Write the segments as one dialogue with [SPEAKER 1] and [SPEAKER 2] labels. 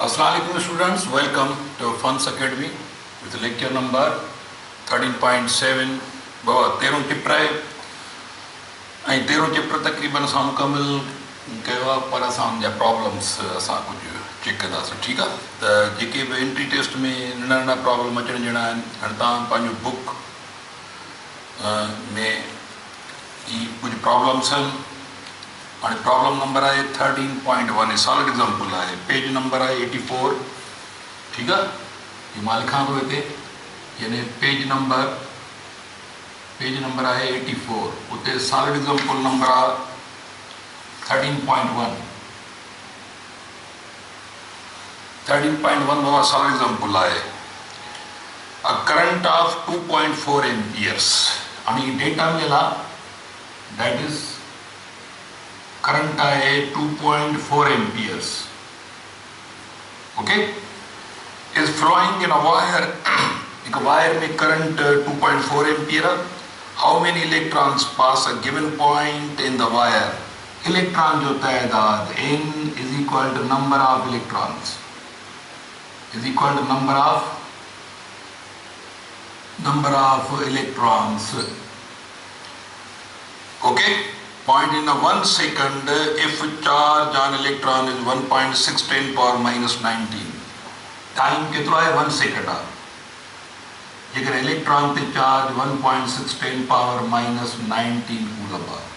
[SPEAKER 1] Assalamualaikum students, welcome to Funds Academy with lecture number 13.7 Baba 13 chapter है ऐं 13 chapter तकरीबन असां मुकमिल कयो आहे पर असां जा प्रॉब्लम्स असां कुझु चेक कंदासीं ठीकु आहे त जेके बि एंट्री टेस्ट में नंढा नंढा प्रॉब्लम अचण जहिड़ा आहिनि हाणे तव्हां पंहिंजो बुक में ही कुझु प्रॉब्लम्स आहिनि हाणे प्रॉब्लम नंबर आहे 13.1 सॉलिड एग्जाम्पल आहे पेज नंबर आहे 84 ठीकु आहे ही मां लिखां थो हिते यानी पेज नंबर आहे 84 उते सॉलिड एग्जाम्पल नंबर आहे 13.1 बाबा सॉलिड एग्जाम्पल आहे अ करंट ऑफ 2.4 एम्पियर्स हाणे डेटा मिलियल आहे दैट इज करंट है 2.4 amperes okay is flowing in a wire एक वायर में current 2.4 ampere how many electrons pass a given point in the wire electron जो तादाद n is equal to number of electrons is equal to number of electrons okay point in a 1 second if charge on electron is 1.6 10 power minus 19 time केतिरो आहे 1 second आहे जेकर electron ते charge 1.6 10 power minus 19 coulomb आहे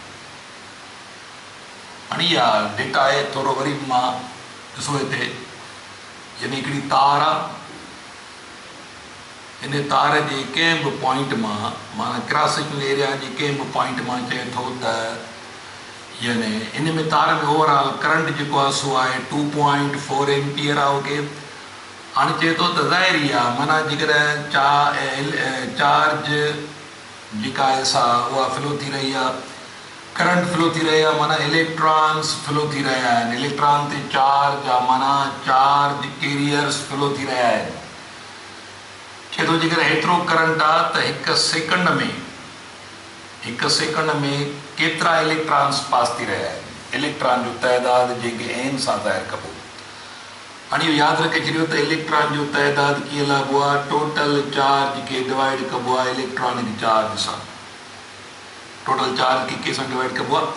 [SPEAKER 1] हाणे इहा data आहे थोरो वरी मां ॾिसो हिते यानी हिकिड़ी तार आहे इन तार जे कंहिं बि पॉइंट मां माना क्रॉस सेक्शनल एरिया जे कंहिं बि पॉइंट मां चए थो त यानी इन में तार में ओवरऑल करंट जेको आहे सो आहे 2.4 एम्पियर आहे ओके हाणे चए थो त ज़ाहिरी आहे माना जेकर चार्ज जेका आहे सा उहा फ्लो थी रही आहे करंट फ्लो थी रही आहे माना इलेक्ट्रॉन्स फ्लो थी रहिया आहिनि इलेक्ट्रॉन ते चार्ज आहे माना चार्ज कैरियर्स फ्लो थी रहिया आहिनि चए थो जेकर हेतिरो करंट आहे त हिकु सेकंड में केतिरा इलेक्ट्रॉन्स पास थी रहिया आहिनि इलेक्ट्रॉन जो तइदाद जेके n सां ज़ाहिर कबो हाणे इहो यादि रखे छॾियो त इलेक्ट्रॉन जो तइदाद कीअं लाइबो आहे टोटल चार्ज खे डिवाइड कबो आहे इलेक्ट्रॉनिक चार्ज सां टोटल चार्ज खे कंहिंसां डिवाइड कबो आहे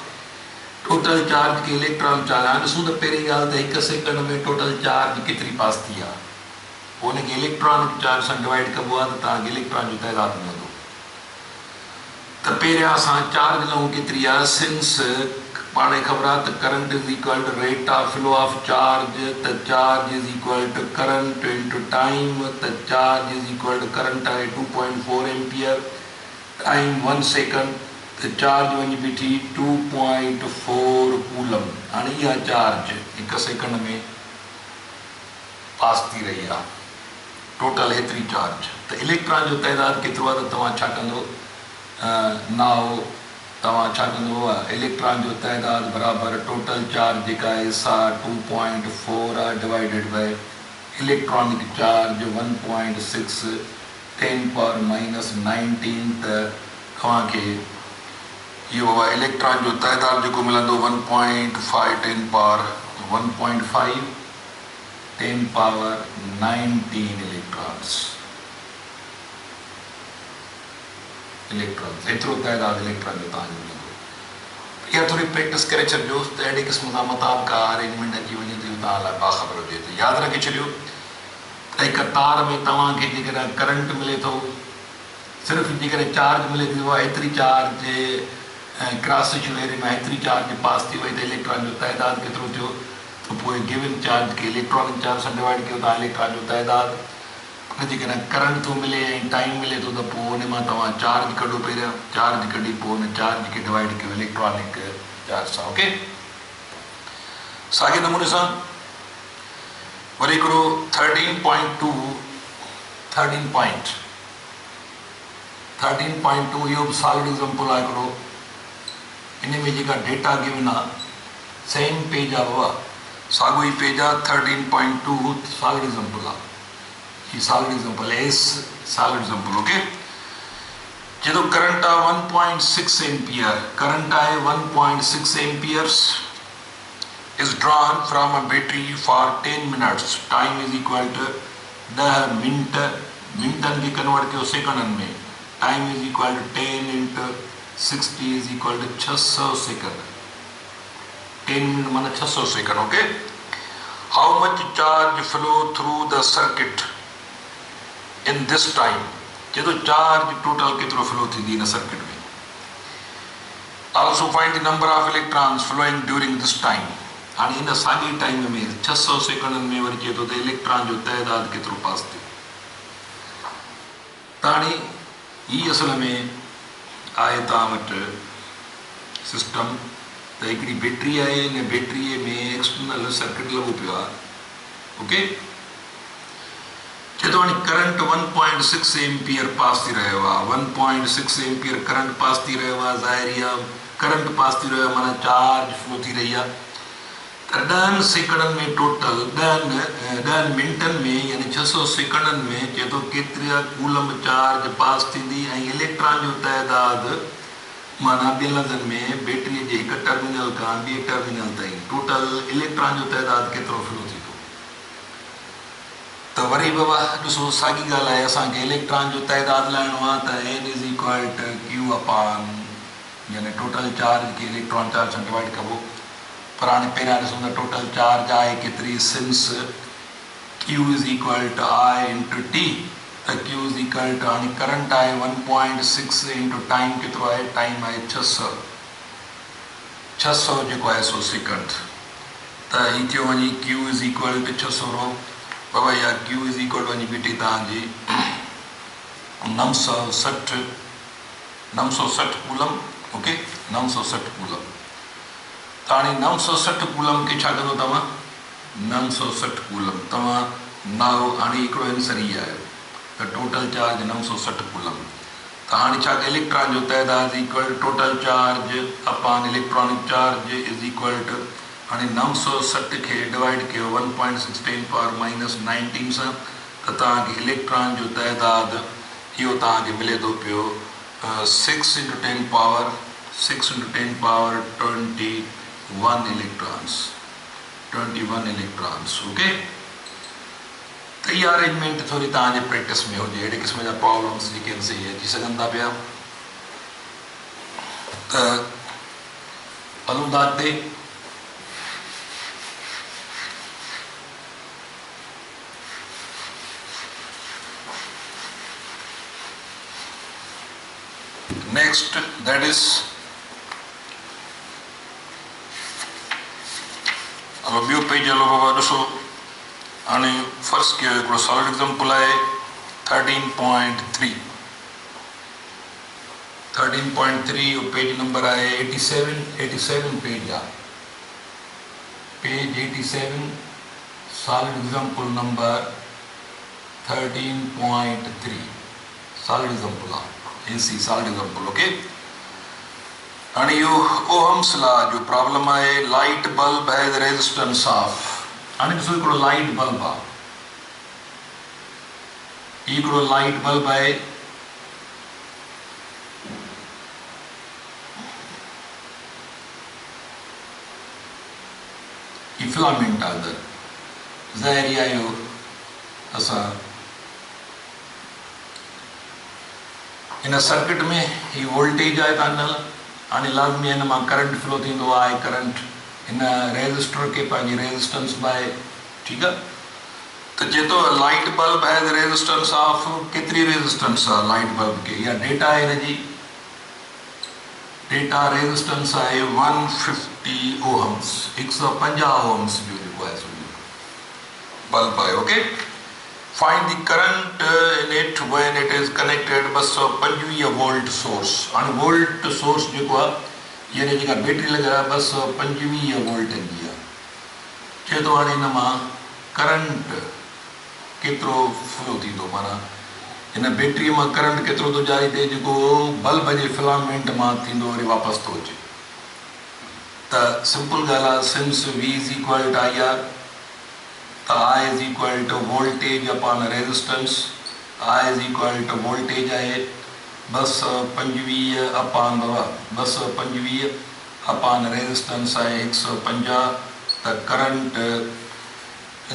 [SPEAKER 1] टोटल चार्ज खे इलेक्ट्रॉन चार्ज हाणे ॾिसूं त पहिरीं ॻाल्हि त हिकु सेकंड में टोटल चार्ज केतिरी पास थी आहे पोइ हुनखे इलेक्ट्रॉनिक चार्ज सां डिवाइड कबो आहे त तव्हांखे इलेक्ट्रॉन जो तइदाद मिलंदो त पहिरियां असां चार्ज लहूं केतिरी आहे सिंस पाण खे ख़बर आहे त current is equal to rate of flow of charge त charge is equal to current into time त charge is equal to current आहे 2.4 एम्पियर टाइम 1 सेकंड त चार्ज वञी बीठी 2.4 कूलम हाणे इहा चार्ज हिकु सेकंड में पास थी रही आहे टोटल हेतिरी चार्ज त इलेक्ट्रॉन जो तइदाद केतिरो आहे त तव्हां छा कंदो नाउ तव्हां छा कंदो इलेक्ट्रॉन जो तइदाद बराबरि टोटल चार्ज जेका आहे सा 2.4 आहे divided by electronic charge 1.6 10 power minus 19 त तव्हांखे इहो इलेक्ट्रॉन जो तइदाद जेको मिलंदो 1.5 10 पावर 1.5 10 पावर 19 इलेक्ट्रॉन्स एतिरो तइदाद इलेक्ट्रॉन जो तव्हांजो मिलंदो इहा थोरी प्रैक्टिस करे छॾिजोसि त अहिड़े क़िस्म सां मताब का अरेंजमेंट अची वञे त तव्हां लाइ बाख़बर हुजे त यादि रखे छॾियो त हिकु तार में तव्हांखे जेकॾहिं करंट मिले थो सिर्फ़ु जेकॾहिं चार्ज मिले थी उहा हेतिरी चार्ज क्रॉस सेक्शनल एरिया में हेतिरी चार्ज पास थी वई त इलेक्ट्रॉन जो तइदाद केतिरो थियो त पोइ गिवन चार्ज खे इलेक्ट्रॉनिक चार्ज सां डिवाइड कयो तव्हां इलेक्ट्रॉन जो तइदाद जेकॾहिं करंट थो मिले ऐं टाइम मिले थो त पोइ हुन मां तव्हां चार्ज कढो पहिरियां चार्ज कढी पोइ हुन चार्ज खे डिवाइड कयो इलेक्ट्रॉनिक चार्ज सां ओके साॻे नमूने सां वरी हिकिड़ो 13.2 इहो बि सॉलिड एग्जाम्पल आहे हिकिड़ो इन में जेका डेटा गिवन आहे सेम पेज आहे बाबा साॻियो ई पेज आहे 13.2 सॉलिड एग्जाम्पल आहे ही solid example S solid example okay जो करंट आहे 1.6 एम्पियर करंट आहे 1.6 amperes is drawn from a battery for 10 minutes. Time is equal to 10 minute, मिनटन के कन्वर्ट कयो सेकंडन में. Time is equal to 10 into 60 is equal to 600 second. 10 minute माना 600 second. Okay. How much charge flow through the circuit in this time? जो charge total कितरो flow थी इन circuit में. Also find the number of electrons flowing during this time. हाणे इन साॻे time में 600 सेकंडनि में वरी चए थो त इलेक्ट्रॉन जो तइदाद केतिरो पास थियो. त हाणे ही असल में आहे तव्हां वटि सिस्टम त हिकिड़ी बैटरी आहे. हिन बैटरीअ में एक्सटर्नल सर्किट लॻो पियो आहे. ओके. चए थो हाणे करंट 1.6 एम्पियर पास थी रहियो आहे. 1.6 एम्पियर करंट पास थी रहियो आहे. ज़ाहिर आहे करंट पास थी रहियो आहे माना चार्ज फ्लो थी रही आहे. त 10 सेकंडनि में टोटल 10 मिनटनि में यानी 600 सेकंडनि में चए थो केतिरा कूलम चार्ज पास थींदी ऐं इलेक्ट्रॉन जो तइदाद माना ॿियनि लफ़्ज़नि में बैटरीअ जे हिकु टर्मिनल खां ॿिए टर्मिनल ताईं टोटल इलेक्ट्रॉन जो तइदाद केतिरो फ्लो थी थो. त वरी बाबा ॾिसो साॻी ॻाल्हि आहे. असांखे इलेक्ट्रॉन जो तइदाद लाहिणो आहे त N is equal to Q upon यानी टोटल चार्ज खे इलेक्ट्रॉन चार्ज सां डिवाइड कबो. पर हाणे पहिरियां ॾिसूं त टोटल चार्ज आहे केतिरी. Since Q is equal to I into T त Q इज़ इक्वल टू हाणे करंट आहे 1.6 इंटू टाइम केतिरो आहे. टाइम आहे 600 जेको आहे सो सेकंड. त ही थियो वञी Q इज़ इक्वल टू 600 रो बाबा या Q इज़ इक्वल टू वञी बीठी तव्हांजी 960 कूलम. ओके. 960 कूलम. त हाणे 960 कूलम खे छा कंदो तव्हां. 960 कूलम तव्हां नाओ हाणे हिकिड़ो आंसर ई आहे त टोटल चार्ज 960 कूलम. त हाणे छा इलेक्ट्रॉन जो तइदाद equal total charge upon electronic charge is equal to हाणे 960 खे डिवाइड कयो 1.6 10 पावर माइनस 19 सां त तव्हांखे इलेक्ट्रॉन जो तइदाद इहो तव्हांखे मिले थो पियो 6 into 10 power 21 electrons. 21 electrons. Okay. त इहा अरेंजमेंट थोरी तव्हांजे प्रैक्टिस में हुजे. अहिड़े क़िस्म जा प्रॉब्लम्स जेके आहिनि सही अची सघनि था पिया. त हलूं था अॻिते. नेक्स्ट दैट इज ॿियो पेज. हलो बाबा ॾिसो हाणे फर्स्ट कयो हिकिड़ो सॉलिड एग्जाम्पल आहे 13.3. 13.3 पेज नंबर आहे 87 पेज आहे. Page 87 solid example number 13.3 solid example आहे. AC solid example. ओके. हाणे इहो ओहम्स लॉ जो प्रॉब्लम आहे. Light bulb has resistance of. हाणे ॾिसो हिकिड़ो लाइट बल्ब आहे. हिकिड़ो लाइट बल्ब आहे. ही फिलामेंट आहे अंदरि. ज़ाहिर आहे इहो असां हिन सर्किट में ही वोल्टेज आहे तव्हां. हाणे लाज़मी हिन मां करंट फ्लो थींदो आहे. करंट हिन रेजिस्टर खे पंहिंजी रेजिस्टेंस बाए. ठीकु आहे. त चए थो light bulb has resistance of. केतिरी रेजिस्टेंस आहे लाइट बल्ब खे. इहा डेटा आहे हिनजी. डेटा रेजिस्टेंस आहे 150 ओहम्स. 150 ओहम्स जो जेको आहे बल्ब आहे. Okay. Find the current in it when it is connected 225 volt source. हाणे वोल्ट सोर्स जेको आहे यानी जेका बैटरी लॻियल आहे 225 वोल्ट जी आहे. चए थो हाणे हिन मां करंट केतिरो फ्लो थींदो माना हिन बैटरीअ मां करंट केतिरो थो जारी थिए जेको बल्ब जे फिलामेंट मां थींदो वरी वापसि थो अचे. त सिंपल ॻाल्हि आहे. Since V is equal to IR I is equal to voltage upon resistance. I is equal to voltage आहे 225 upon 225 upon resistance आहे 150 त करंट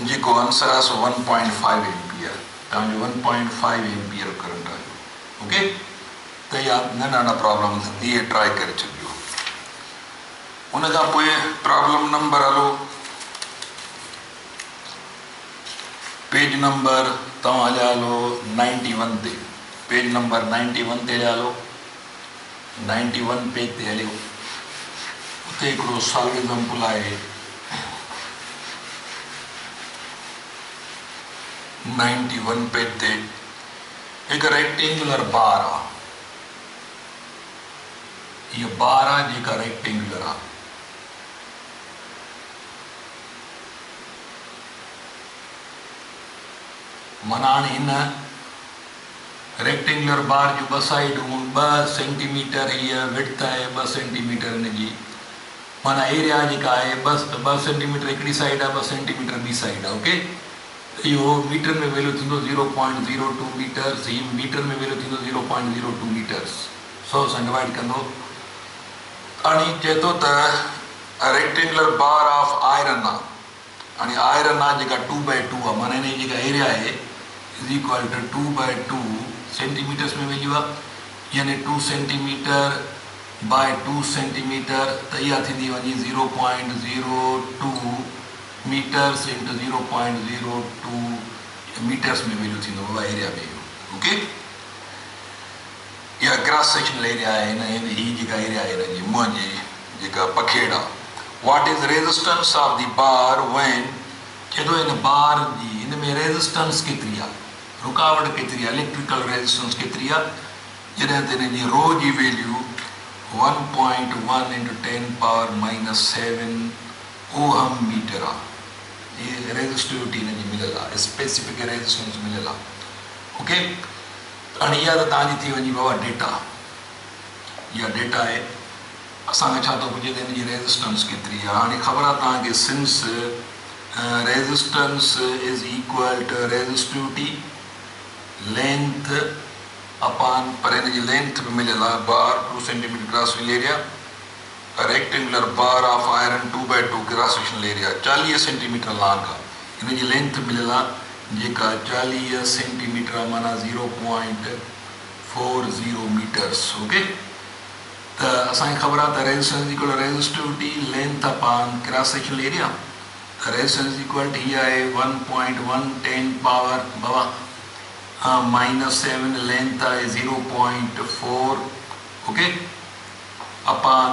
[SPEAKER 1] जेको आंसर आहे सो 1.5 एम्पियर, तव्हांजो 1.5 एम्पियर करंट आयो। ओके, त इहा नंढा प्रॉब्लम इहे ट्राई करे छॾियो। उन खां पोइ प्रॉब्लम नंबर हलो पेज नंबर तव्हां हलिया हलो 91 ते, पेज नंबर 91 ते हलिया हलो, 91 पेज ते हलियो। उते हिकिड़ो सॉल्व एग्जाम्पल आहे 91 पेज ते। हिकु रेक्टेंगुलर बार आहे, हीअ बार आहे जेका रेक्टेंगुलर आहे। माना हाणे हिन रेक्टेंगुलर बार जूं ॿ साइडूं 2 सेंटीमीटर हीअ विड्थ आहे, 2 सेंटीमीटर हिनजी माना एरिया जेका आहे 2 सेंटीमीटर हिकिड़ी साइड आहे, 2 सेंटीमीटर ॿी साइड आहे। ओके, इहो मीटर में वैल्यू थींदो 0.02 मीटर्स, हीअ मीटर में वैल्यू थींदो 0.02 मीटर्स। 100 सां डिवाइड कंदो। हाणे चए थो त रेक्टेंगुलर बार ऑफ आयरन आहे। हाणे आयरन आहे जेका 2/2 आहे, माना हिन जी जेका एरिया आहे इज़ इक्वल टू 2/2 सेंटीमीटर्स में वैल्यू आहे, यानी 2 सेंटीमीटर बाय 2 सेंटीमीटर, त इहा थींदी वञी 0.02 मीटर्स इंटू 0.02 मीटर्स में वैल्यू थींदो उहा एरिया में। ओके, इहा क्रॉस सेक्शनल एरिया आहे, हिन ही जेका एरिया आहे हिन जी मुंहं जी जेका पखेड़ आहे। What is resistance of the bar when, चए थो हिन बार जी हिन में रेजिस्टेंस केतिरी आहे, रुकावट केतिरी आहे, इलेक्ट्रिकल रेजिस्टेंस केतिरी आहे, जॾहिं त हिन जी रो जी वैल्यू 1.1 इंटू 10⁻⁻7 ओहम मीटर आहे। ये रेजिस्टिविटी हिन जी मिलियल आहे, स्पेसिफिक रेजिस्टेंस मिलियल आहे। ओके, हाणे इहा त तव्हांजी थी वञी बाबा डेटा, इहा डेटा आहे। असांखे छा थो पुछे त हिन जी रेजिस्टेंस केतिरी आहे। हाणे ख़बर आहे तव्हांखे since resistance is equal to resistivity length upon, पर हिन जी लेंथ बि मिलियल आहे bar 2 centimetre cross sectional area, rectangular bar of iron 2/2 cross sectional area 40 centimetre long आहे। हिन जी लेंथ मिलियल आहे जेका 40 सेंटीमीटर आहे, माना 0.40 मीटर्स। ओके, त असांखे ख़बर आहे त resistance equal resistivity length upon cross sectional area. Resistance equal to हीअ आहे 1.110 पावर बाबा -7, लेंथ आहे 0.4। ओके, अपॉन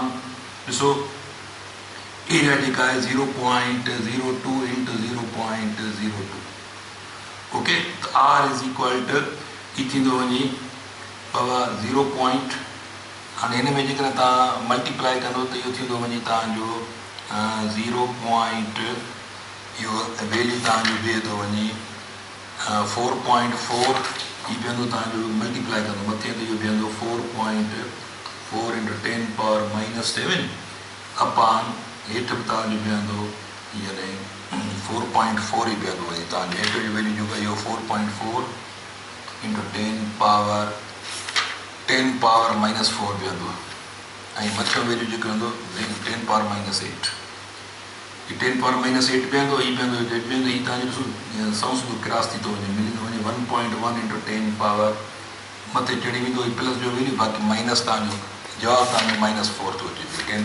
[SPEAKER 1] ॾिसो एरिया जेका आहे 0.02 इंटू 0.02। ओके, त आर इज़ इक्वल टू ही थींदो वञी बाबा 0. हाणे हिन में जेकॾहिं तव्हां मल्टीप्लाई कंदो त इहो थींदो वञी तव्हांजो 0. इहो वैल्यू तव्हांजो बीहे थो वञी 4.4। ही बीहंदो तव्हांजो मल्टीप्लाई कंदो मथे त इहो बीहंदो 4.4 इंटू 10⁻⁻7 अपॉन हेठि बि तव्हांजो बीहंदो यानी 4.4 ई बीहंदो वञी तव्हांजो हेठि जी वैल्यू जेको इहो 4.4 इंटू 10⁻⁻4 बीहंदो, ऐं मथियों वैल्यू जेको हूंदो 10⁻⁻8। ही 10⁻⁸ बीहंदो, ही बीहंदो ही तव्हांजो ॾिसो सौंस बि क्रॉस थी थो वञे, मिली थो वञे 1.1 इंटू 10 मथे चढ़ी वेंदो, ही प्लस जो वैल्यू बाक़ी माइनस तव्हांजो जवाबु तव्हांजो -4 थो अचे, 10⁻⁴ जो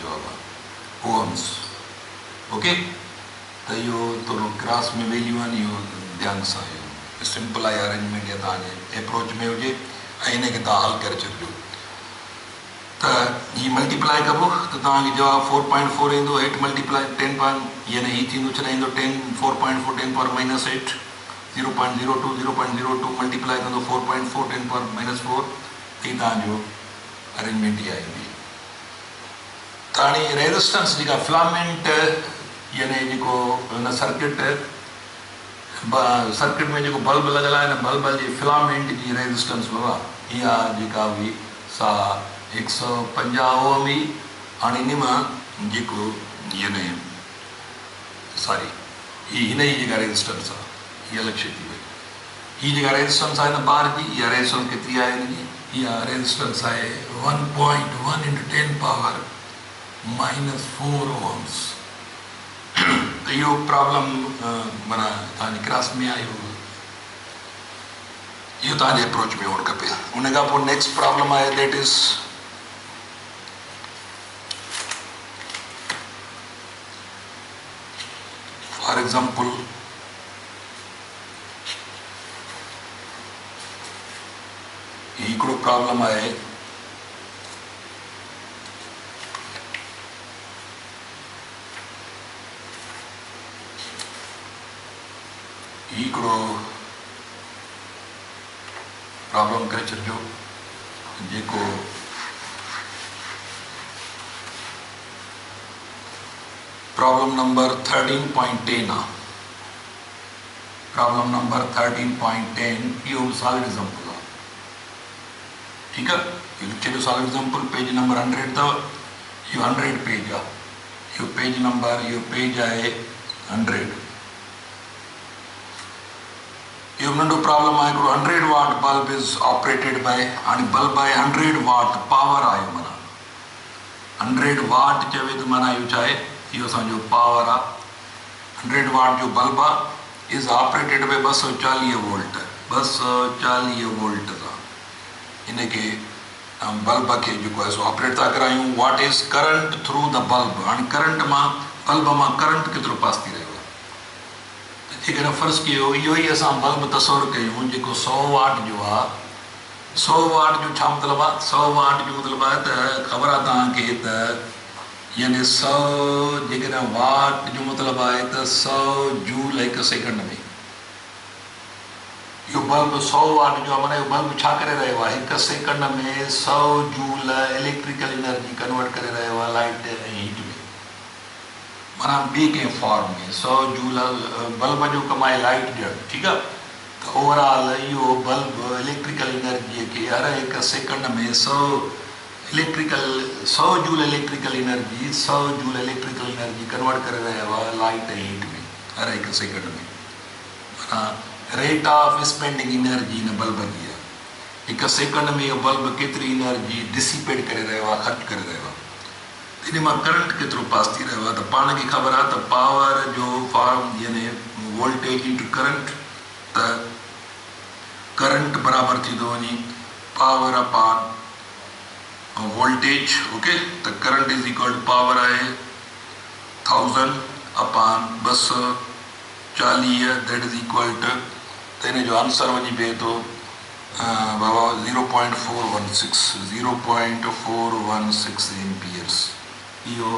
[SPEAKER 1] जवाबु आहे ओहम्स। ओके, त इहो थोरो क्रॉस में वैल्यू आहिनि, इहो ध्यानु सां इहो सिंपल आहे अरेंजमेंट या तव्हांजे अप्रोच में हुजे ऐं हिनखे तव्हां हल करे छॾिजो। त हीअ मल्टीप्लाई कबो त तव्हांखे जवाबु 4.4 ईंदो, हेठि मल्टीप्लाई 10 यानी हीअ थींदो छॾा ईंदो 4.4 10⁻⁸ 0.02 मल्टीप्लाई कंदो 4.4 10⁻⁴ ही तव्हांजो अरेंजमेंट इहा ईंदी। त हाणे रेजिस्टेंस जेका फिलामेंट यानी जेको हुन सर्किट में जेको बल्ब लॻल आहे न, बल्ब जी फिलामेंट जी रेजिस्टेंस बाबा इहा जेका हुई सा 150 ओम हुई। हाणे हिन मां जेको यानी सॉरी हिन जी जेका रेजिस्टेंस आहे हीअ अलॻि शइ थी वई। हीअ जेका रेजिस्टेंस आहे न बार जी, इहा रेजिस्टेंस केतिरी आहे हिन जी, इहा रेजिस्टेंस आहे 1.1 इंटू 10⁻⁻⁴ ओम्स। इहो प्रॉब्लम माना तव्हांजी क्लास में आयो, इहो तव्हांजे अप्रोच में हुअणु खपे। उन खां पोइ नेक्स्ट प्रॉब्लम आहे दैट इज़ फॉर एग्जाम्पल हिकिड़ो प्रॉब्लम आहे हिकिड़ो प्रॉब्लम करे छॾिजो जेको प्रॉब्लम नंबर 13.10 आहे। प्रॉब्लम नंबर 13.10 इहो सॉलिड एग्जाम्पल आहे, ठीकु आहे। इहो लिखे ॾियो सॉलिड एग्जाम्पल, पेज नंबर 100 अथव, इहो 100 पेज आहे, इहो पेज नंबर, इहो पेज आहे 100। इहो नंढो प्रॉब्लम आहे, हिकिड़ो 100 watt bulb is operated by, हाणे बल्ब आहे 100 वाट, पावर आहे, माना 100 वाट चवे त माना इहो छा आहे, इहो असांजो पावर आहे। 100 वाट जो बल्ब आहे, is operated by 240 volt, 240 volt सां इनखे बल्ब खे जेको आहे सो ऑपरेट था करायूं। What is current through the bulb, हाणे करंट मां, बल्ब मां करंट केतिरो पास थी रहियो आहे। जेकॾहिं फ़र्ज़ु कयो इहो ई असां बल्ब तसवुरु कयूं जेको 100 वाट जो आहे, 100 वाट जो छा मतिलबु आहे, 100 वाट जो मतिलबु आहे त ख़बर आहे तव्हांखे त यानी 100 जेकॾहिं वाट जो मतिलबु आहे त 100 जूल हिकु सेकंड में। इहो बल्ब 100 वाट जो आहे, माना इहो बल्ब छा करे रहियो आहे, हिकु सेकंड में 100 जूल इलेक्ट्रिकल एनर्जी कन्वर्ट करे रहियो आहे लाइट ऐं हीट में, माना ॿिए कंहिं फॉर्म में 100 जूल बल्ब जो कमु आहे लाइट ॾियणु, ठीकु आहे। त ओवरऑल इहो बल्ब इलेक्ट्रिकल एनर्जीअ खे हर हिकु सेकंड में 100 joule electrical energy, 100 joule electrical energy convert करे रहियो आहे लाइट ऐं हीट में हर हिकु सेकंड में। माना रेट ऑफ स्पेंडिंग एनर्जी हिन बल्ब जी आहे, हिकु सेकंड में इहो बल्ब केतिरी एनर्जी डिसिपेट करे रहियो आहे, ख़र्चु करे रहियो आहे, इन मां करंट केतिरो पास थी रहियो आहे। त पाण खे ख़बर आहे त पावर जो फॉर्म यानी वोल्टेज इंटू करंट, त करंट बराबरि थी थो वञे पावर अपॉन वोल्टेज, ओके। त current is equal to power आहे 1000 upon 240, that is equal to, त हिन जो आंसर वञी पए थो बाबा 0.416 एम्पियर्स। इहो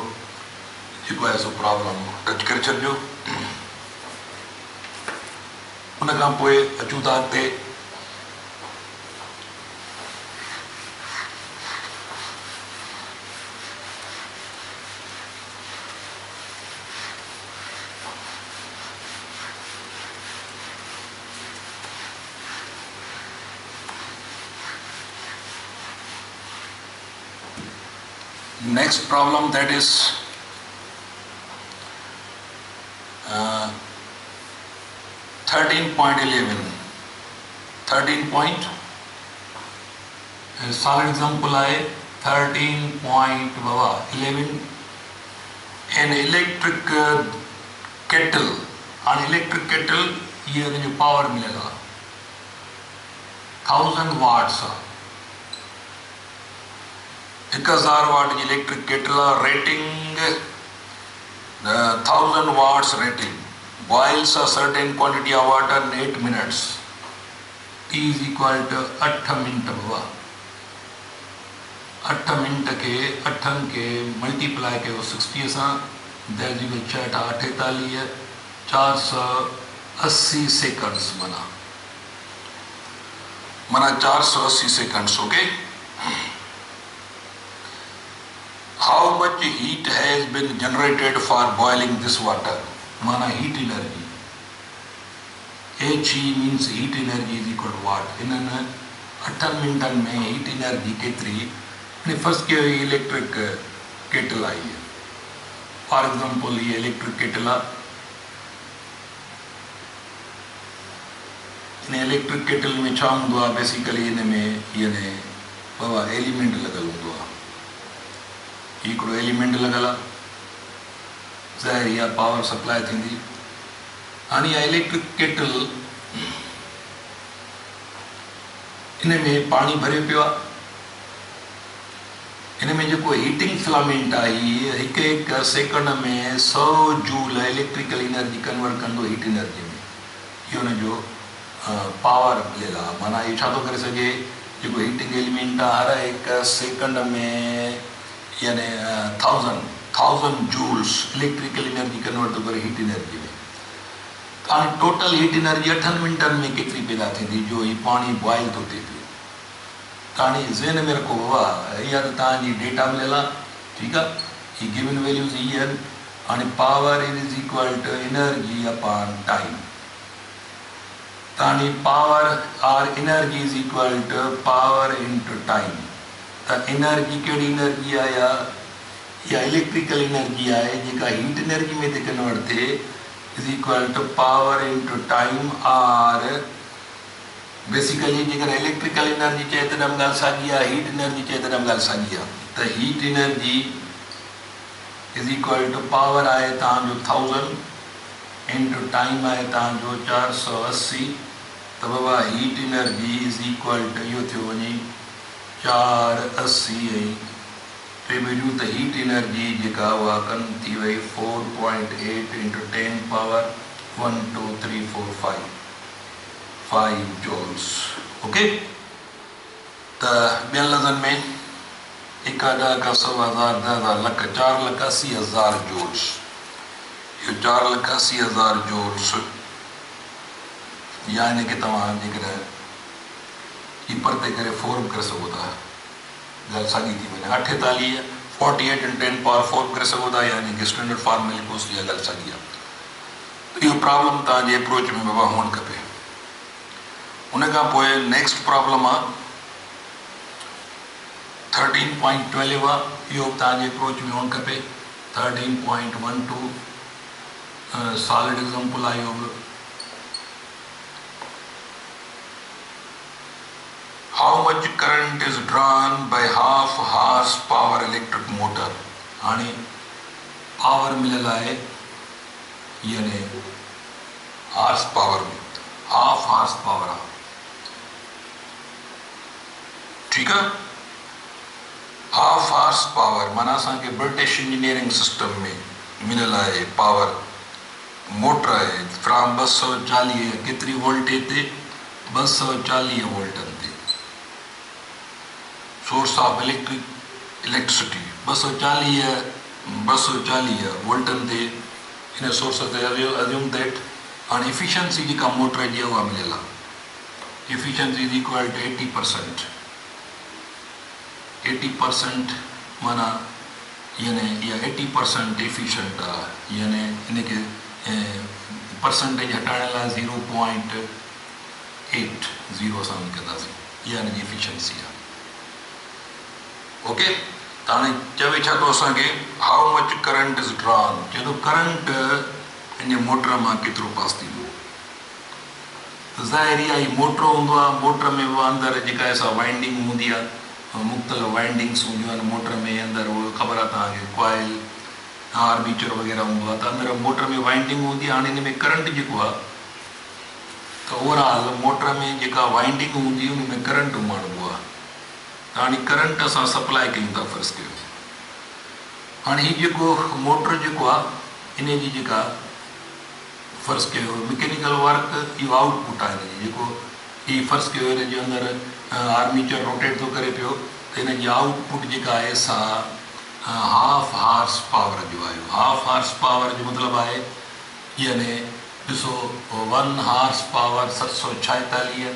[SPEAKER 1] जेको आहे सो प्रॉब्लम टच करे छॾिजो। उन खां पोइ अचूं था अॻिते, next problem, that is 13.11 solid example आहे 13.11 an electric kettle। हाणे इलेक्ट्रिक केटल ये जो पावर मिलेगा 1000 वाट्स आहे, 1000 वाट की electric kettle, rating 1000 watts rating, boils a certain quantity of water in 8 minutes, T is equal to 8 minute Baba, 8 minute के 8 के multiply कयो 60 सां, दैट इज 6 48 480 सेकंड्स, माना 480 seconds, okay. How much heat has been generated for boiling this water? माना heat energy, HE means heat energy is equal to watt। इन्हनि 8 मिनटनि में heat energy केतिरी, first कयो इलेक्ट्रिक केटल आई है, for example ये electric kettle आहे, इन electric kettle में छा हूंदो आहे, बेसिकली इन में यानी बाबा एलिमेंट लॻल हूंदो आहे, हिकिड़ो एलिमेंट लॻल आहे, ज़ाहिर इहा पावर सप्लाई थींदी। हाणे इहा इलेक्ट्रिक केटल इन में पाणी भरियो पियो आहे, इन में जेको हीटिंग फिलामेंट आहे हिकु हिकु सेकंड में 100 जूल इलेक्ट्रिकल एनर्जी कन्वर्ट कंदो हीट एनर्जी में। इहो हुनजो पावर मिलियल आहे। माना इहो छा थो करे सघे, जेको हीटिंग एलिमेंट आहे हर हिकु सेकंड में यानी 1000 जूल्स इलेक्ट्रिकल एनर्जी कन्वर्ट थो करे हीट एनर्जी में। हाणे टोटल हीट एनर्जी 8 मिंटनि में केतिरी पैदा थींदी जो ही पाणी बॉइल थो थिए पियो। त हाणे ज़हन में रखो बाबा, इहा त तव्हांजी डेटा मिलियल आहे, ठीकु आहे, ही गिवन वैल्यूज़ इहे आहिनि। हाणे power is equal to energy upon time. त हाणे power or energy is equal to power into time. त एनर्जी कहिड़ी एनर्जी आहे, या इलेक्ट्रिकल एनर्जी आहे जेका हीट एनर्जी में थी कन्वर्ट थिए, is equal to power into time or. Basically जेकर इलेक्ट्रिकल एनर्जी चए त ॾम ॻाल्हि साॻी आहे, हीट एनर्जी चए त ॾम ॻाल्हि साॻी आहे। त heat energy is equal to power आहे तव्हांजो 1000 इंटू टाइम आहे तव्हांजो 480। त बाबा heat energy is equal to इहो थियो वञे 480 ऐं टे ॿियूं त हीट एनर्जी जेका उहा कनि थी वई 4.8 इंटू 10 पावर 1 2 3 4 5 जूल्स। ओके, त ॿियनि लफ़्ज़नि में 1 ॾह 100,000 10,000 लख 4,80,000 जूल्स। इहो 4,80,000 जूल्स या हिन खे तव्हां जेकॾहिं कीपर ते करे फोर करे सघो था, ॻाल्हि साॻी थी वञे 48 48 इन 10 पावर 4 करे सघो था, यानी कि स्टैंडर्ड फॉर्म में लिखोसि, इहा ॻाल्हि साॻी आहे। त इहो प्रॉब्लम तव्हांजे अप्रोच में बाबा हुअणु खपे। उन खां पोइ नेक्स्ट प्रॉब्लम आहे 13.12 आहे, इहो तव्हांजे अप्रोच में हुअणु खपे। 13.12 सॉलिड एग्जाम्पल आहे इहो बि। How much current is drawn by half horsepower electric motor? हाणे पावर मिलियल आहे यानी हॉर्स पावर में हाफ हॉर्स पावर आहे, ठीकु आहे। हाफ हॉर्स पावर माना असांखे ब्रिटिश इंजीनियरिंग सिस्टम में मिलियल आहे पावर मोटर आहे फ्रॉम 240 केतिरी वोल्टेज ते 240 वोल्टनि ते। सोर्स ऑफ इलेक्ट्रिसिटी 240 वोल्टनि ते हिन सोर्स ते अज्यूम दैट। हाणे इफिशियंसी जेका मोटर जी उहा मिलियल आहे, इफिशियंसी इज इक्वल टू 80%। 80% माना यानी इहा 80% एफिशिएंट आहे, यानी हिनखे परसेंटेज हटाइण लाइ 0.80 सां कंदासीं, इहा हिनजी एफिशियंसी आहे। ओके, त हाणे चवे छा थो असांखे हाउ मच करंट इज़ ड्रॉन, चए थो करंट हिन मोटर मां केतिरो पास थींदो। त ज़ाहिर आहे मोटर हूंदो आहे, मोटर में उहा अंदरि जेका असां वाइंडिंग हूंदी आहे, मुख़्तलिफ़ वाइंडिंग्स हूंदियूं आहिनि मोटर में, अंदरि उहो ख़बर आहे तव्हांखे कॉइल आर्मीचर वग़ैरह हूंदो आहे, त अंदरि मोटर में वाइंडिंग हूंदी आहे। हाणे हिन में करंट जेको आहे त ओवरऑल मोटर में जेका वाइंडिंग हूंदी उन में करंट माणिबो आहे। त हाणे करंट असां सप्लाई कयूं था फ़र्ज़ु कयो। हाणे हीउ जेको मोटर जेको आहे इन जी जेका फ़र्ज़ु कयो मैकेनिकल वर्क, इहो आउटपुट आहे हिन जी। जेको हीउ फ़र्ज़ु कयो हिन जे अंदरि आर्मीचर रोटेट थो करे पियो, त हिन जी आउटपुट जेका आहे सा हाफ हॉर्स पावर जो आहे। हाफ हॉर्स पावर जो मतिलबु आहे यानी ॾिसो 1 हॉर्स पावर 746,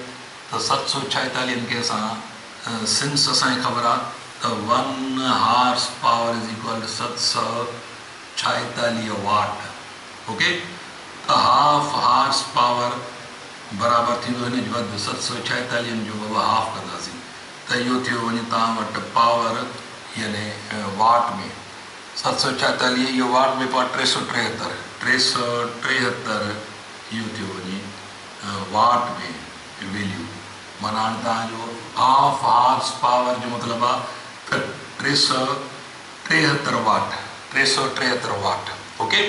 [SPEAKER 1] त 746 खे असां सिंस असांखे ख़बर आहे त 1 horsepower is equal to 746 watt. Okay, त हाफ हॉर्स पावर बराबरि थींदो हिन जो वधि 746 जो बाबा हाफ कंदासीं, त इहो थियो वञे तव्हां वटि पावर यानी वाट में 746, इहो वाट में पाव 373 इहो थियो वञे वाट में वैल्यू। माना हाणे तव्हांजो हाफ हॉर्स पावर जो मतिलबु आहे त 373 वाट 373 वाट। ओके।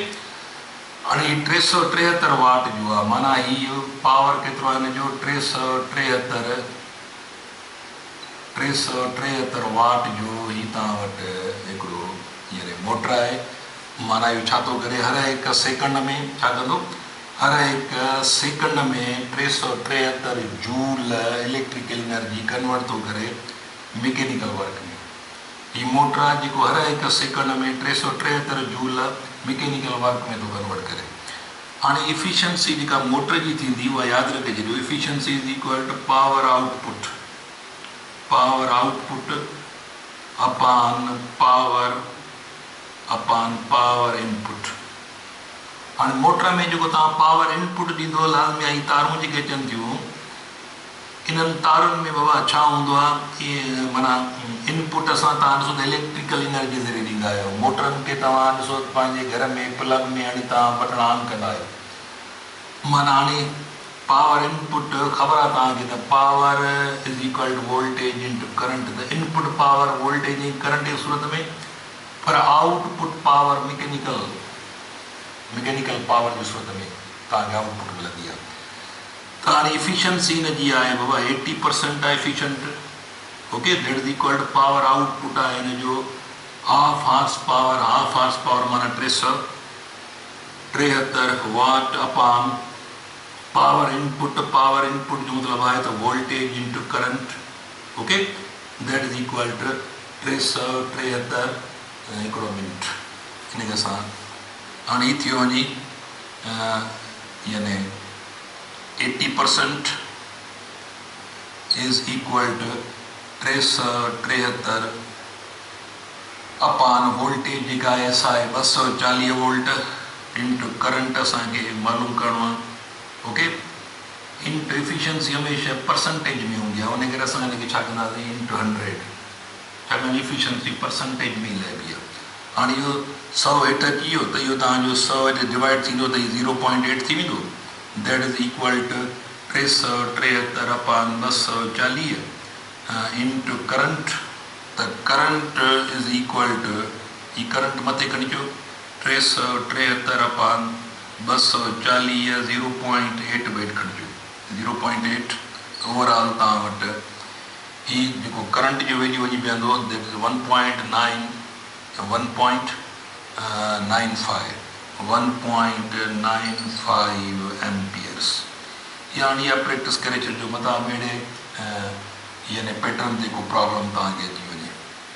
[SPEAKER 1] हाणे 373 वाट जो आहे, माना ही पावर केतिरो आहे हिन जो 373 वाट जो ही तव्हां वटि हिकिड़ो हींअर मोटर आहे। माना इहो छा थो करे, हर हिकु सेकंड में छा कंदो, हर हिकु सेकंड में 373 जूल इलेक्ट्रिकल एनर्जी कन्वर्ट थो करे मैकेनिकल वर्क में। ही मोटर आहे जेको हर हिकु सेकंड में 373 जूल मैकेनिकल वर्क में थो कन्वर्ट करे। हाणे इफिशियंसी जेका मोटर जी थींदी उहा यादि रखे छॾियो, efficiency is equal to power output upon power input. हाणे मोटर में जेको तव्हां पावर इनपुट ॾींदो, लाज़मी आहे तारूं जेके अचनि थियूं इन्हनि तारुनि में बाबा छा हूंदो आहे, इहे माना इनपुट असां तव्हां ॾिसो त इलेक्ट्रिकल एनर्जी ज़रिए ॾींदा आहियो। मोटरनि खे तव्हां ॾिसो पंहिंजे घर में प्लग में हणी तव्हां बटण ऑन कंदा आहियो, माना हाणे पावर इनपुट ख़बर आहे तव्हांखे त power is equal to voltage into current. त इनपुट पावर वोल्टेज ऐं करंट जी सूरत में, पर आउटपुट पावर मैकेनिकल पावर जी सूरत में तव्हांखे आउटपुट मिलंदी आहे। त हाणे इफिशियंसी हिनजी आहे बाबा 80% आहे efficient, okay. That is equal to power output आहे हिन जो हाफ हॉर्स पावर माना 373 वाट अपॉन पावर इनपुट जो मतलब है तो voltage into current, okay. That is equal to 373 हिकिड़ो मिनट। इन के साथ हाणे थियो वञी यानी 80% is equal to 373 upon voltage जेका आहे सा आहे 240 वोल्ट इंटू करंट असांखे मालूम करणो आहे, ओके। इंटू एफिशिएंसी हमेशा परसेंटेज में हूंदी आहे, उन करे असां हिनखे छा कंदासीं इंटू 100, छाकाणि एफिशिएंसी परसेंटेज में लहिबी आहे। हाणे इहो 100 हेठि अची वियो त इहो तव्हांजो 100 हेठि डिवाइड थींदो त 0.8 थी वेंदो। That is equal to 373 upon 240 into current. त करंट इज़ इक्वल टू, ही करंट मथे खणिजो 373 अपॉन 240 0.8 वेट खणिजो 0.8। ओवरऑल तव्हां वटि ही जेको करंट जो वैल्यू वञी बीहंदो दैट इज़ 1.95 एम्पियर्स। यानी इहा प्रैक्टिस करे छॾिजो, मथां मेड़े यानी पैटर्न जेको प्रॉब्लम तव्हांखे अची वञे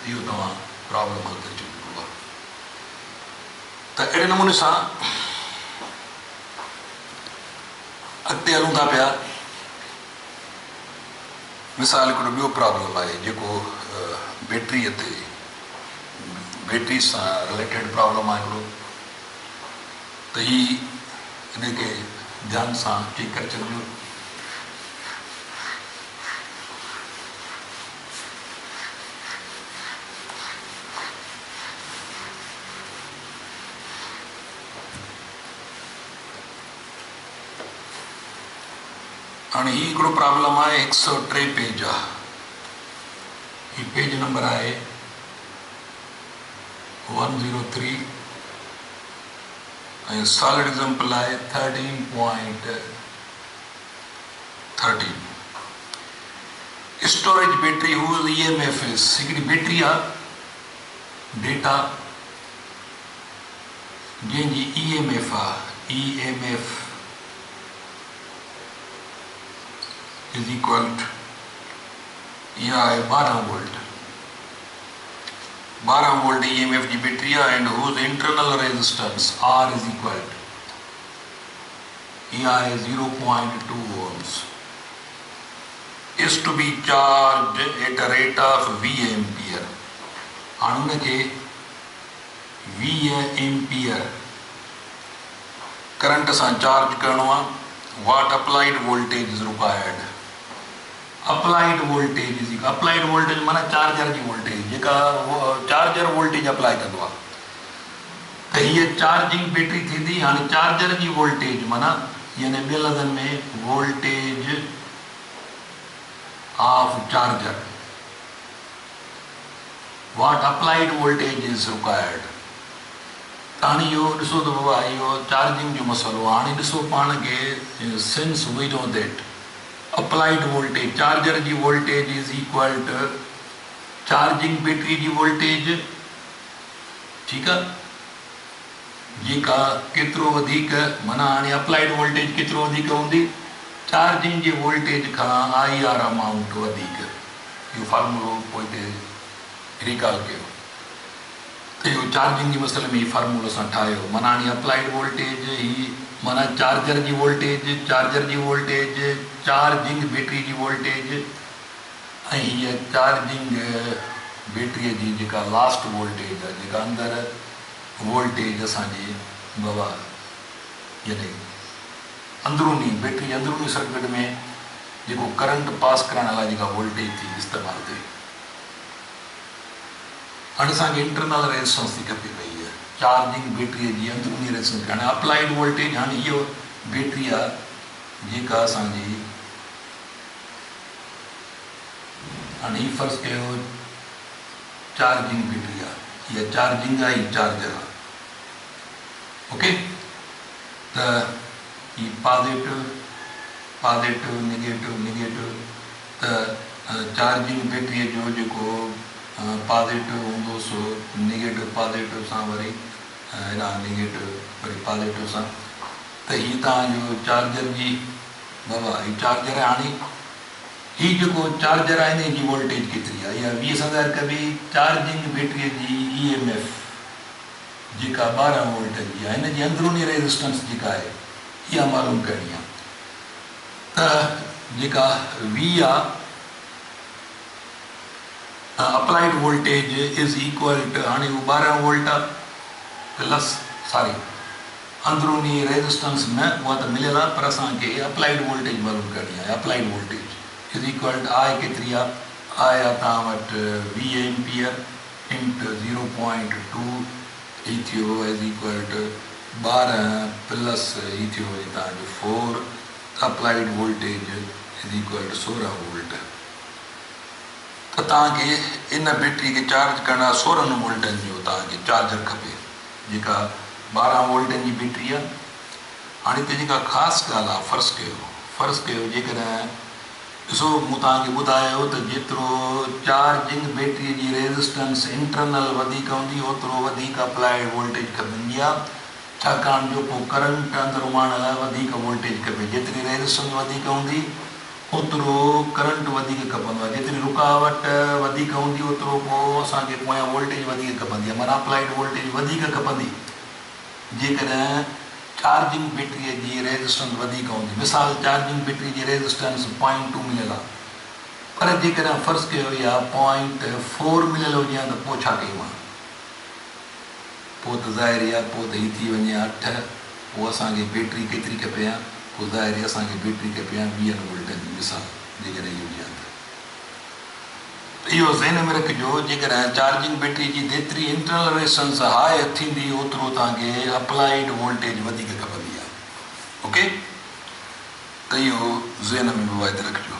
[SPEAKER 1] इहो तव्हां प्रॉब्लम हल करे छॾिजो। त अहिड़े नमूने सां अॻिते हलूं था पिया। मिसाल हिकिड़ो ॿियो प्रॉब्लम आहे जेको बैटरी सां रिलेटेड प्रॉब्लम आहे हिकिड़ो, त ही हिनखे ध्यान सां चेक करे छॾिजो। हाणे ही हिकिड़ो प्रॉब्लम आहे 103 पेज आहे, ही पेज नंबर आहे 103 ऐं सॉलिड एग्जाम्पल आहे 13.13। Storage battery whose EMF is, हिकिड़ी बैटरी आहे डेटा जंहिंजी EMF आहे, EMF इज इक्वल टू इहा आहे 12 वोल्ट EMF जी बैटरी आहे and whose internal resistance R is equal to इहा आहे 0.2 ohms is to be charged at a rate of 20 ampere. हाणे हुनखे 20 एम्पियर करंट सां चार्ज करिणो आहे। what applied voltage is required? Applied voltage माना चार्जर जी वोल्टेज, जेका चार्जर वोल्टेज अप्लाई कंदो आहे। त हीअ चार्जिंग बैटरी थींदी। हाणे चार्जर जी वोल्टेज माना यानी ॿिए लफ़्ज़नि में voltage of charger, what applied voltage is required? हाणे इहो ॾिसो त बाबा इहो चार्जिंग जो मसइलो हाणे ॾिसो पाण खे since we know that applied voltage charger जी voltage is equal to charging battery जी वोल्टेज ठीकु आहे जेका केतिरो वधीक माना हाणे अप्लाइड वोल्टेज केतिरो वधीक हूंदी चार्जिंग जे वोल्टेज खां आई आर अमाउंट वधीक इहो फार्मूलो पोइ हिते रिकॉल कयो त इहो चार्जिंग जे मसइले में हीउ फार्मूलो असां ठाहियो माना हाणे अप्लाइड वोल्टेज ही माना चार्जर जी वोल्टेज चार्जिंग बैटरी जी वोल्टेज ऐं हीअ चार्जिंग बैटरीअ जी जेका लास्ट वोल्टेज आहे जेका अंदरि वोल्टेज असांजी बाबा यानी अंदरूनी बैटरी अंदरूनी सर्किट में जेको करंट पास करण लाइ जेका वोल्टेज थी इस्तेमालु थिए हाणे असांखे इंटरनल रेजिस्टेंस थी खपे पई आहे चार्जिंग बैटरीअ जी अंदरूनी रेजिस्टेंस हाणे अप्लाइड वोल्टेज हाणे इहो बैटरी आहे जेका असांजी हाणे हीउ फ़र्ज़ु कयो चार्जिंग बैटरी आहे इहा चार्जिंग आहे हीउ चार्जर आहे ओके त हीउ पॉजिटिव नेगेटिव त चार्जिंग बैटरीअ जो जेको पॉजिटिव हूंदो सो नेगेटिव पॉजिटिव सां वरी हेॾां नेगेटिव वरी पॉजिटिव सां त हीअ तव्हांजो चार्जर जी बाबा हीउ चार्जर आहे हाणे हीउ जेको चार्जर आहे हिन जी वोल्टेज केतिरी आहे इहा 20,000 कबी चार्जिंग बैटरीअ जी EMF जेका 12 वोल्ट जी आहे हिन जी अंदरूनी रेजिस्टेंस जेका आहे इहा मालूम करणी आहे त जेका V आहे applied voltage is equal to हाणे उहो 12 वोल्ट आहे प्लस सॉरी अंदरूनी रेजिस्टेंस न उहा त मिलियल आहे पर असांखे अप्लाइड वोल्टेज मालूम करणी आहे applied voltage is equal to I केतिरी आहे आई आहे तव्हां वटि 20 एम्पियर इंटू 0.2 ही थियो इज़ इक्वल टू 12 प्लस ही थियो वरी तव्हांजो 4 applied voltage is equal to 16 volt त तव्हांखे इन बैटरी खे चार्ज करण लाइ 16 वोल्टनि जो तव्हांखे चार्जर खपे जेका 12 वोल्टनि जी बैटरी आहे हाणे हिते जेका ख़ासि ॻाल्हि आहे फ़र्ज़ु कयो जेकॾहिं ॾिसो मूं तव्हांखे ॿुधायो त जेतिरो चार्जिंग बैटरीअ जी रेजिस्टेंस इंटरनल वधीक हूंदी ओतिरो वधीक अप्लाइड वोल्टेज खपंदी आहे छाकाणि जो पोइ करंट अंदरि उमाइण लाइ वधीक वोल्टेज खपे जेतिरी रेजिस्टेंस वधीक हूंदी ओतिरो करंट वधीक खपंदो आहे जेतिरी रुकावट वधीक हूंदी ओतिरो पोइ असांखे पोयां वोल्टेज वधीक खपंदी आहे माना अप्लाइड वोल्टेज वधीक खपंदी जेकॾहिं चार्जिंग बैटरीअ जी रेजिस्टेंस वधीक हूंदी मिसाल चार्जिंग बैटरी जी रेजिस्टेंस 0.2 मिलियल आहे पर जेकॾहिं फ़र्ज़ु कयो इहा 0.4 मिलियल हुजे हा त पोइ छा कयूं आहे पोइ त ज़ाहिर आहे पोइ त हीअ थी वञे 8 पोइ असांखे बैटरी केतिरी खपे हा पोइ ज़ाहिर असांखे बैटरी खपे हा 20 वोल्टनि जी मिसाल जेकॾहिं इहो हुजे हा त इहो ज़हन में रखिजो जेकॾहिं चार्जिंग बैटरी जी जेतिरी इंटरनल रेजिस्टेंस हाई थींदी ओतिरो तव्हांखे अप्लाइड वोल्टेज वधीक खपंदी आहे ओके त इहो ज़हन में बि वाइदे रखिजो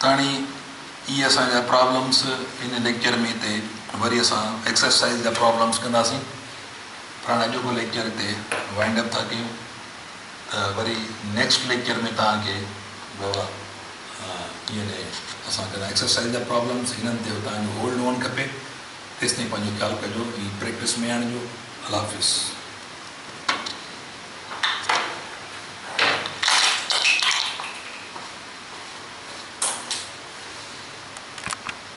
[SPEAKER 1] त हाणे इहे असांजा प्रॉब्लम्स इन लेक्चर में हिते वरी असां एक्सरसाइज़ जा प्रॉब्लम्स कंदासीं पर हाणे अॼोको लेक्चर हिते वाइंड अप था कयूं त वरी नेक्स्ट लेक्चर में तव्हांखे बाबा ईअं असां कंदा एक्सरसाइज़ जा प्रॉब्लम्स हिननि ते तव्हांजो होल्ड ऑन खपे तेसिताईं पंहिंजो ख़्यालु कजो ही प्रैक्टिस में आणिजो अल्लाह हाफ़िज़।